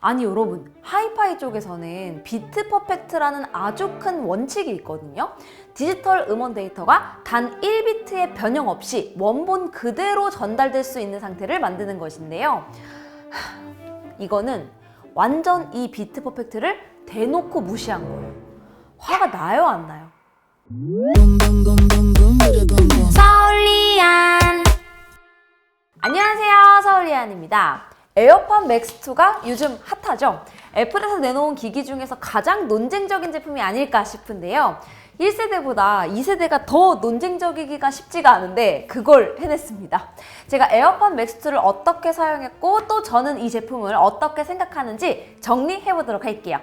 아니 여러분, 하이파이 쪽에서는 비트 퍼펙트라는 아주 큰 원칙이 있거든요. 디지털 음원 데이터가 단 1비트의 변형 없이 원본 그대로 전달될 수 있는 상태를 만드는 것인데요. 이거는 완전 이 비트 퍼펙트를 대놓고 무시한 거예요. 화가 나요, 안 나요? 서울리안. 안녕하세요, 서울리안입니다. 에어팟 맥스2가 요즘 핫하죠? 애플에서 내놓은 기기 중에서 가장 논쟁적인 제품이 아닐까 싶은데요. 1세대보다 2세대가 더 논쟁적이기가 쉽지가 않은데 그걸 해냈습니다. 제가 에어팟 맥스2를 어떻게 사용했고 또 저는 이 제품을 어떻게 생각하는지 정리해보도록 할게요.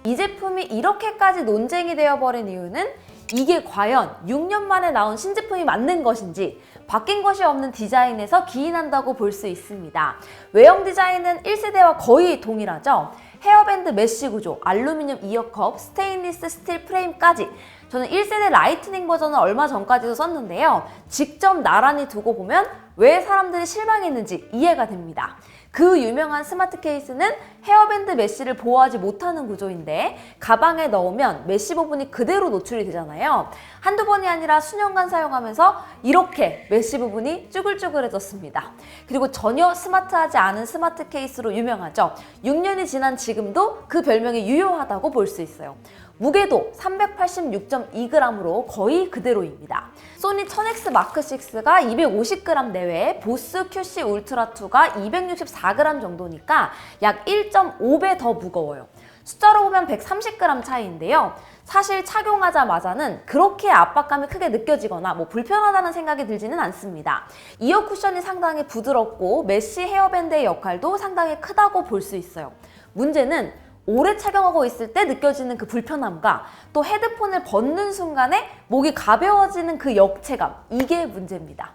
이 제품이 이렇게까지 논쟁이 되어버린 이유는 이게 과연 6년 만에 나온 신제품이 맞는 것인지 바뀐 것이 없는 디자인에서 기인한다고 볼 수 있습니다. 외형 디자인은 1세대와 거의 동일하죠. 헤어밴드 메쉬 구조, 알루미늄 이어컵, 스테인리스 스틸 프레임까지. 저는 1세대 라이트닝 버전은 얼마 전까지도 썼는데요. 직접 나란히 두고 보면 왜 사람들이 실망했는지 이해가 됩니다. 그 유명한 스마트 케이스는 헤어밴드 메쉬를 보호하지 못하는 구조인데 가방에 넣으면 메쉬 부분이 그대로 노출이 되잖아요. 한두 번이 아니라 수년간 사용하면서 이렇게 메쉬 부분이 쭈글쭈글해졌습니다. 그리고 전혀 스마트하지 않은 스마트 케이스로 유명하죠. 6년이 지난 지금도 그 별명이 유효하다고 볼 수 있어요. 무게도 386.2g으로 거의 그대로입니다. 소니 1000X 마크6가 250g 내외, 보스 QC 울트라2가 264g 정도니까 약 1.5배 더 무거워요. 숫자로 보면 130g 차이인데요. 사실 착용하자마자는 그렇게 압박감이 크게 느껴지거나 불편하다는 생각이 들지는 않습니다. 이어 쿠션이 상당히 부드럽고 메쉬 헤어밴드의 역할도 상당히 크다고 볼 수 있어요. 문제는 오래 착용하고 있을 때 느껴지는 그 불편함과 또 헤드폰을 벗는 순간에 목이 가벼워지는 그 역체감, 이게 문제입니다.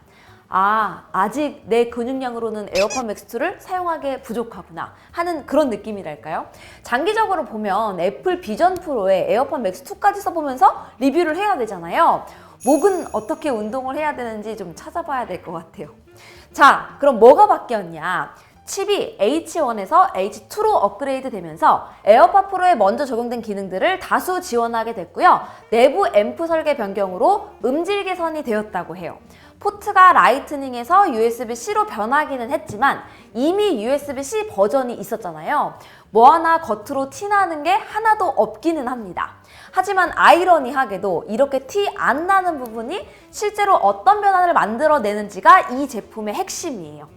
아직 내 근육량으로는 에어팟 맥스2를 사용하기에 부족하구나 하는 그런 느낌이랄까요? 장기적으로 보면 애플 비전 프로에 에어팟 맥스2까지 써보면서 리뷰를 해야 되잖아요. 목은 어떻게 운동을 해야 되는지 좀 찾아봐야 될 것 같아요. 자, 그럼 뭐가 바뀌었냐? 칩이 H1에서 H2로 업그레이드 되면서 에어팟 프로에 먼저 적용된 기능들을 다수 지원하게 됐고요. 내부 앰프 설계 변경으로 음질 개선이 되었다고 해요. 포트가 라이트닝에서 USB-C로 변하기는 했지만 이미 USB-C 버전이 있었잖아요. 뭐 하나 겉으로 티나는 게 하나도 없기는 합니다. 하지만 아이러니하게도 이렇게 티 안 나는 부분이 실제로 어떤 변화를 만들어내는지가 이 제품의 핵심이에요.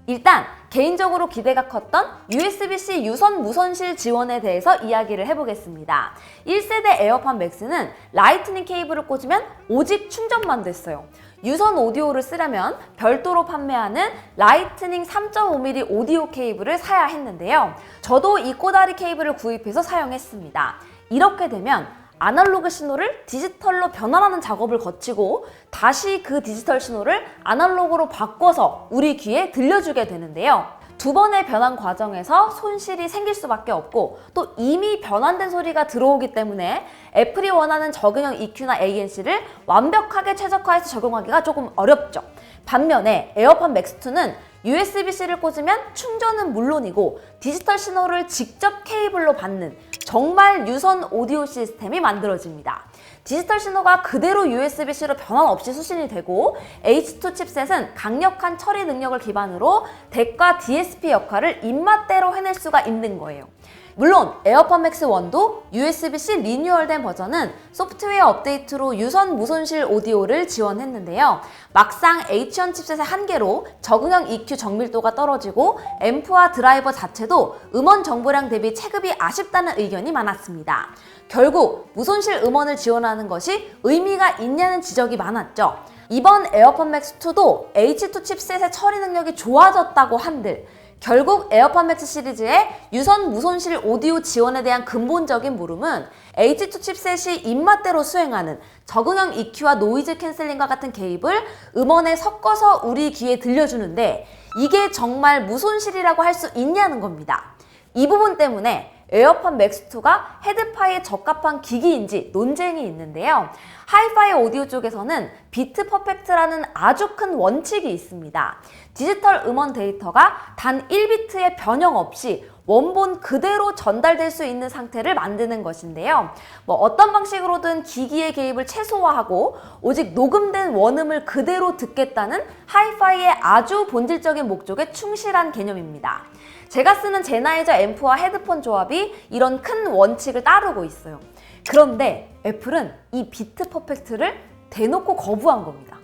일단 개인적으로 기대가 컸던 USB-C 유선 무선실 지원에 대해서 이야기를 해보겠습니다. 1세대 에어팟 맥스는 라이트닝 케이블을 꽂으면 오직 충전만 됐어요. 유선 오디오를 쓰려면 별도로 판매하는 라이트닝 3.5mm 오디오 케이블을 사야 했는데요. 저도 이 꼬다리 케이블을 구입해서 사용했습니다. 이렇게 되면 아날로그 신호를 디지털로 변환하는 작업을 거치고 다시 그 디지털 신호를 아날로그로 바꿔서 우리 귀에 들려주게 되는데요. 두 번의 변환 과정에서 손실이 생길 수밖에 없고 또 이미 변환된 소리가 들어오기 때문에 애플이 원하는 적응형 EQ나 ANC를 완벽하게 최적화해서 적용하기가 조금 어렵죠. 반면에 에어팟 맥스2는 USB-C를 꽂으면 충전은 물론이고 디지털 신호를 직접 케이블로 받는 정말 유선 오디오 시스템이 만들어집니다. 디지털 신호가 그대로 USB-C로 변환 없이 수신이 되고 H2 칩셋은 강력한 처리 능력을 기반으로 DEC과 DSP 역할을 입맛대로 해낼 수가 있는 거예요. 물론 에어팟 맥스 1도 USB-C 리뉴얼된 버전은 소프트웨어 업데이트로 유선 무선실 오디오를 지원했는데요. 막상 H1 칩셋의 한계로 적응형 EQ 정밀도가 떨어지고 앰프와 드라이버 자체도 음원 정보량 대비 체급이 아쉽다는 의견이 많았습니다. 결국 무선실 음원을 지원하는 것이 의미가 있냐는 지적이 많았죠. 이번 에어팟 맥스 2도 H2 칩셋의 처리 능력이 좋아졌다고 한들 결국 에어팟 맥스 시리즈의 유선 무선실 오디오 지원에 대한 근본적인 물음은 H2 칩셋이 입맛대로 수행하는 적응형 EQ와 노이즈 캔슬링과 같은 개입을 음원에 섞어서 우리 귀에 들려주는데 이게 정말 무손실이라고 할 수 있냐는 겁니다. 이 부분 때문에 에어팟 맥스2가 헤드파이에 적합한 기기인지 논쟁이 있는데요. 하이파이 오디오 쪽에서는 비트 퍼펙트라는 아주 큰 원칙이 있습니다. 디지털 음원 데이터가 단 1비트의 변형 없이 원본 그대로 전달될 수 있는 상태를 만드는 것인데요. 어떤 방식으로든 기기의 개입을 최소화하고 오직 녹음된 원음을 그대로 듣겠다는 하이파이의 아주 본질적인 목적에 충실한 개념입니다. 제가 쓰는 제나이저 앰프와 헤드폰 조합이 이런 큰 원칙을 따르고 있어요. 그런데 애플은 이 비트 퍼펙트를 대놓고 거부한 겁니다.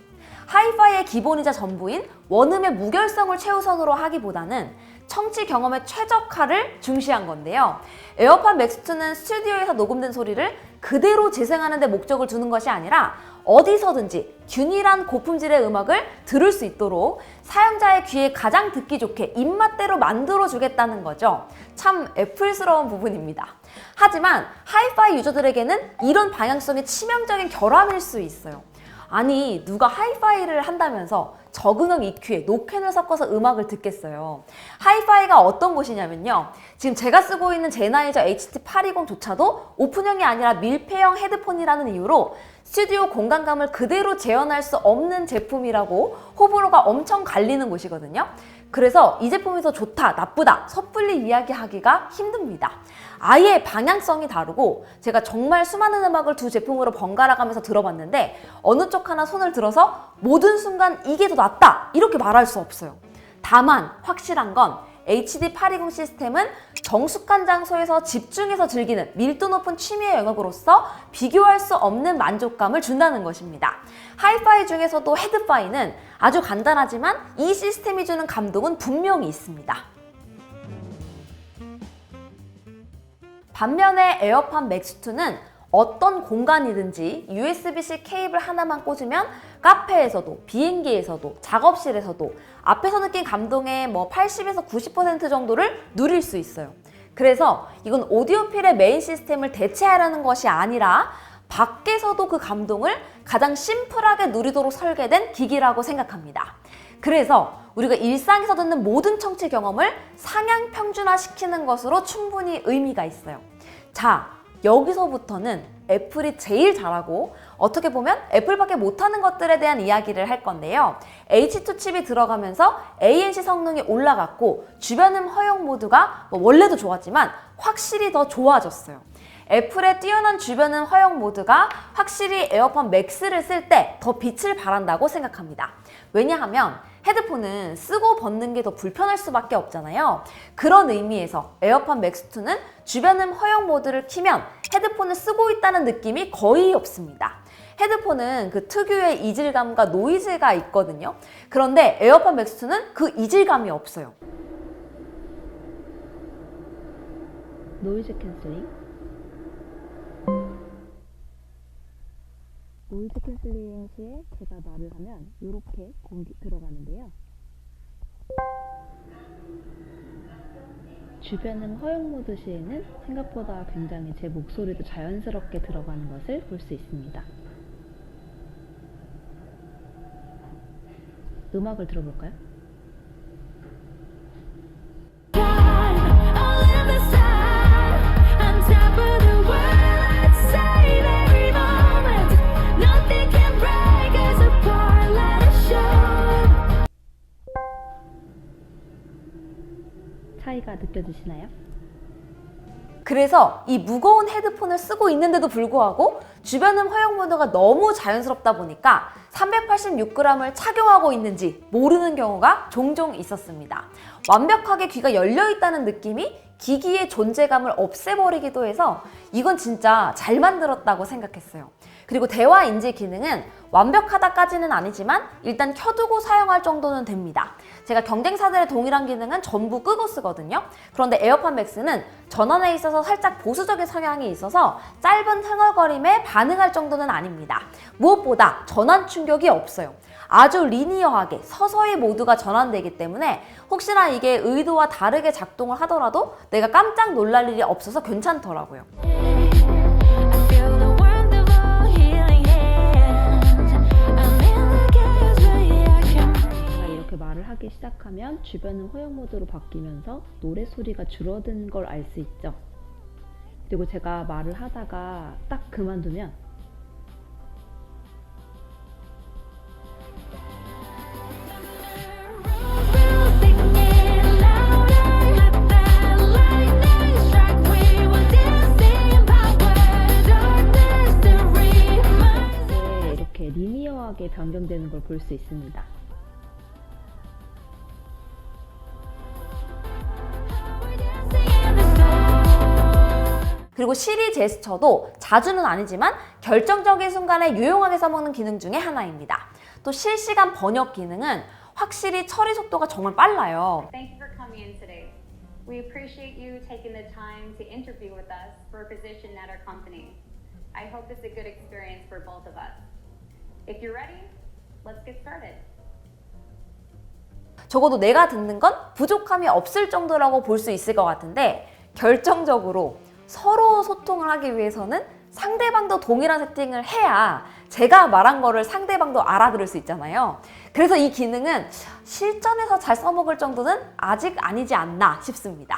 하이파이의 기본이자 전부인 원음의 무결성을 최우선으로 하기보다는 청취 경험의 최적화를 중시한 건데요. 에어팟 맥스2는 스튜디오에서 녹음된 소리를 그대로 재생하는 데 목적을 두는 것이 아니라 어디서든지 균일한 고품질의 음악을 들을 수 있도록 사용자의 귀에 가장 듣기 좋게 입맛대로 만들어주겠다는 거죠. 참 애플스러운 부분입니다. 하지만 하이파이 유저들에게는 이런 방향성이 치명적인 결함일 수 있어요. 아니, 누가 하이파이를 한다면서 저근원 EQ에 노캔을 섞어서 음악을 듣겠어요. 하이파이가 어떤 곳이냐면요. 지금 제가 쓰고 있는 제나이저 HT820조차도 오픈형이 아니라 밀폐형 헤드폰이라는 이유로 스튜디오 공간감을 그대로 재현할 수 없는 제품이라고 호불호가 엄청 갈리는 곳이거든요. 그래서 이 제품이 더 좋다, 나쁘다 섣불리 이야기하기가 힘듭니다. 아예 방향성이 다르고 제가 정말 수많은 음악을 두 제품으로 번갈아 가면서 들어봤는데 어느 쪽 하나 손을 들어서 모든 순간 이게 더 낫다 이렇게 말할 수 없어요. 다만 확실한 건 HD820 시스템은 정숙한 장소에서 집중해서 즐기는 밀도 높은 취미의 영역으로서 비교할 수 없는 만족감을 준다는 것입니다. 하이파이 중에서도 헤드파이는 아주 간단하지만 이 시스템이 주는 감동은 분명히 있습니다. 반면에 에어팟 맥스2는 어떤 공간이든지 USB-C 케이블 하나만 꽂으면 카페에서도 비행기에서도 작업실에서도 앞에서 느낀 감동의 80에서 90% 정도를 누릴 수 있어요. 그래서 이건 오디오필의 메인 시스템을 대체하려는 것이 아니라 밖에서도 그 감동을 가장 심플하게 누리도록 설계된 기기라고 생각합니다. 그래서 우리가 일상에서 듣는 모든 청취 경험을 상향 평준화시키는 것으로 충분히 의미가 있어요. 자, 여기서부터는 애플이 제일 잘하고 어떻게 보면 애플밖에 못하는 것들에 대한 이야기를 할 건데요. H2 칩이 들어가면서 ANC 성능이 올라갔고 주변음 허용 모드가 원래도 좋았지만 확실히 더 좋아졌어요. 애플의 뛰어난 주변음 허용 모드가 확실히 에어팟 맥스를 쓸 때 더 빛을 발한다고 생각합니다. 왜냐하면 헤드폰은 쓰고 벗는 게 더 불편할 수밖에 없잖아요. 그런 의미에서 에어팟 맥스2는 주변음 허용 모드를 키면 헤드폰을 쓰고 있다는 느낌이 거의 없습니다. 헤드폰은 그 특유의 이질감과 노이즈가 있거든요. 그런데 에어팟 맥스2는 그 이질감이 없어요. 노이즈 캔슬링. 노이즈 캔슬링 시에 제가 말을 하면 이렇게 공기 들어가는데요. 주변음 허용 모드 시에는 생각보다 굉장히 제 목소리도 자연스럽게 들어가는 것을 볼 수 있습니다. 음악을 들어볼까요? 차이가 느껴지시나요? 그래서 이 무거운 헤드폰을 쓰고 있는데도 불구하고 주변음 허용 모드가 너무 자연스럽다 보니까 386g을 착용하고 있는지 모르는 경우가 종종 있었습니다. 완벽하게 귀가 열려있다는 느낌이 기기의 존재감을 없애버리기도 해서 이건 진짜 잘 만들었다고 생각했어요. 그리고 대화 인지 기능은 완벽하다까지는 아니지만 일단 켜두고 사용할 정도는 됩니다. 제가 경쟁사들의 동일한 기능은 전부 끄고 쓰거든요. 그런데 에어팟 맥스는 전원에 있어서 살짝 보수적인 성향이 있어서 짧은 흥얼거림에 반응할 정도는 아닙니다. 무엇보다 전환 충격이 없어요. 아주 리니어하게 서서히 모두가 전환되기 때문에 혹시나 이게 의도와 다르게 작동을 하더라도 내가 깜짝 놀랄 일이 없어서 괜찮더라고요. 이렇게 말을 하기 시작하면 주변음 허용 모드로 바뀌면서 노래 소리가 줄어든 걸 알 수 있죠. 그리고 제가 말을 하다가 딱 그만두면 다양하게 변경되는 걸 볼 수 있습니다. 그리고 시리 제스처도 자주는 아니지만 결정적인 순간에 유용하게 써먹는 기능 중에 하나입니다. 또 실시간 번역 기능은 확실히 처리 속도가 정말 빨라요. Thank you for coming in today. We appreciate you taking the time to interview with us for a position at our company. I hope it's a good experience for both of us. If you're ready, let's get started. 적어도 내가 듣는 건 부족함이 없을 정도라고 볼 수 있을 것 같은데 결정적으로 서로 소통을 하기 위해서는 상대방도 동일한 세팅을 해야 제가 말한 거를 상대방도 알아들을 수 있잖아요. 그래서 이 기능은 실전에서 잘 써먹을 정도는 아직 아니지 않나 싶습니다.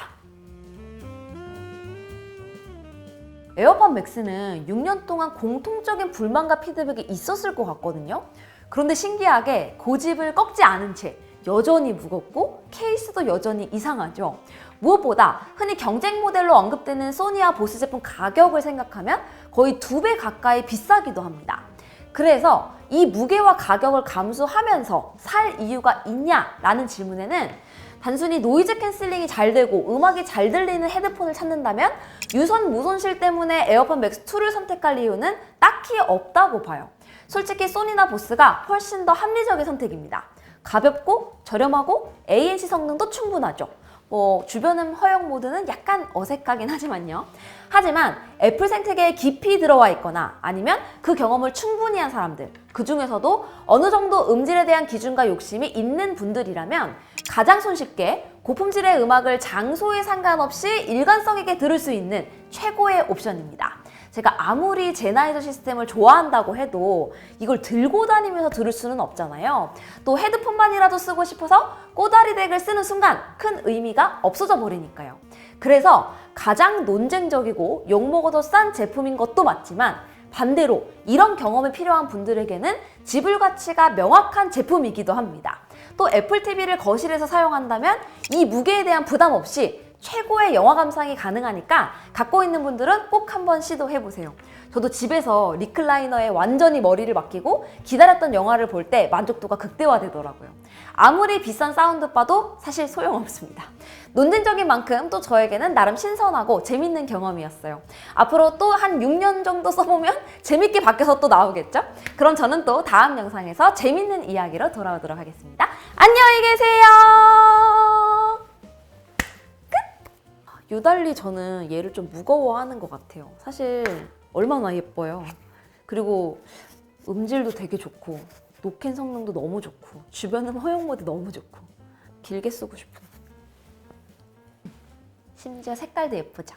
에어팟 맥스는 6년 동안 공통적인 불만과 피드백이 있었을 것 같거든요. 그런데 신기하게 고집을 꺾지 않은 채 여전히 무겁고 케이스도 여전히 이상하죠. 무엇보다 흔히 경쟁 모델로 언급되는 소니와 보스 제품 가격을 생각하면 거의 2배 가까이 비싸기도 합니다. 그래서 이 무게와 가격을 감수하면서 살 이유가 있냐라는 질문에는 단순히 노이즈 캔슬링이 잘 되고 음악이 잘 들리는 헤드폰을 찾는다면 유선 무손실 때문에 에어팟 맥스 2를 선택할 이유는 딱히 없다고 봐요. 솔직히 소니나 보스가 훨씬 더 합리적인 선택입니다. 가볍고 저렴하고 ANC 성능도 충분하죠. 주변음 허용 모드는 약간 어색하긴 하지만요. 하지만 애플 생태계에 깊이 들어와 있거나 아니면 그 경험을 충분히 한 사람들, 그 중에서도 어느 정도 음질에 대한 기준과 욕심이 있는 분들이라면 가장 손쉽게 고품질의 음악을 장소에 상관없이 일관성 있게 들을 수 있는 최고의 옵션입니다. 제가 아무리 제나이저 시스템을 좋아한다고 해도 이걸 들고 다니면서 들을 수는 없잖아요. 또 헤드폰만이라도 쓰고 싶어서 꼬다리 덱을 쓰는 순간 큰 의미가 없어져 버리니까요. 그래서 가장 논쟁적이고 욕먹어도 싼 제품인 것도 맞지만 반대로 이런 경험이 필요한 분들에게는 지불 가치가 명확한 제품이기도 합니다. 또 애플 TV를 거실에서 사용한다면 이 무게에 대한 부담 없이 최고의 영화 감상이 가능하니까 갖고 있는 분들은 꼭 한번 시도해보세요. 저도 집에서 리클라이너에 완전히 머리를 맡기고 기다렸던 영화를 볼 때 만족도가 극대화되더라고요. 아무리 비싼 사운드바도 사실 소용없습니다. 논쟁적인 만큼 또 저에게는 나름 신선하고 재밌는 경험이었어요. 앞으로 또 한 6년 정도 써보면 재밌게 바뀌어서 또 나오겠죠? 그럼 저는 또 다음 영상에서 재밌는 이야기로 돌아오도록 하겠습니다. 안녕히 계세요! 유달리 저는 얘를 좀 무거워하는 것 같아요. 사실 얼마나 예뻐요. 그리고 음질도 되게 좋고 노캔 성능도 너무 좋고 주변음 허용 모드 너무 좋고 길게 쓰고 싶은 심지어 색깔도 예쁘죠.